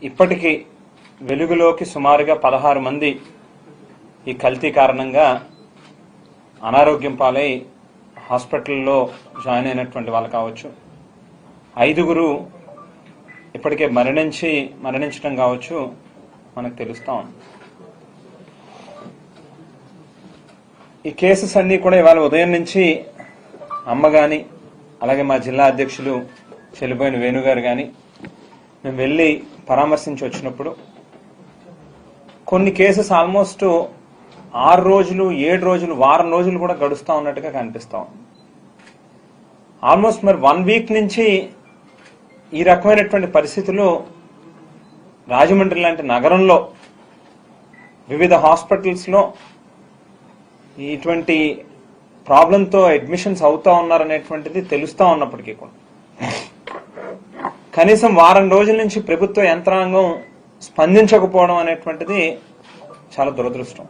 ఇప్పటికీ వెలుగులోకి సుమారుగా 16 మంది ఈ కల్తీ కారణంగా అనారోగ్యం పాలై హాస్పిటల్లో జాయిన్ అయినటువంటి వాళ్ళు కావచ్చు, 5గురు ఇప్పటికే మరణించడం కావచ్చు మనకు తెలుస్తా ఉంది. ఈ కేసెస్ అన్నీ కూడా ఇవాళ ఉదయం నుంచి అమ్మ కానీ, అలాగే మా జిల్లా అధ్యక్షులు చెల్లిపోయిన వేణుగారు కానీ మేము వెళ్ళి పరామర్శించి వచ్చినప్పుడు కొన్ని కేసెస్ ఆల్మోస్ట్ 6 రోజులు, 7 రోజులు, వారం రోజులు కూడా గడుస్తూ ఉన్నట్టుగా కనిపిస్తా ఉంది. ఆల్మోస్ట్ మరి 1 వీక్ నుంచి ఈ రకమైనటువంటి పరిస్థితులు రాజమండ్రి లాంటి నగరంలో వివిధ హాస్పిటల్స్లో ఇటువంటి ప్రాబ్లంతో అడ్మిషన్స్ అవుతా ఉన్నారనేటువంటిది తెలుస్తా ఉన్నప్పటికీ కూడా కనీసం వారం రోజుల నుంచి ప్రభుత్వ యంత్రాంగం స్పందించకపోవడం అనేటువంటిది చాలా దురదృష్టం.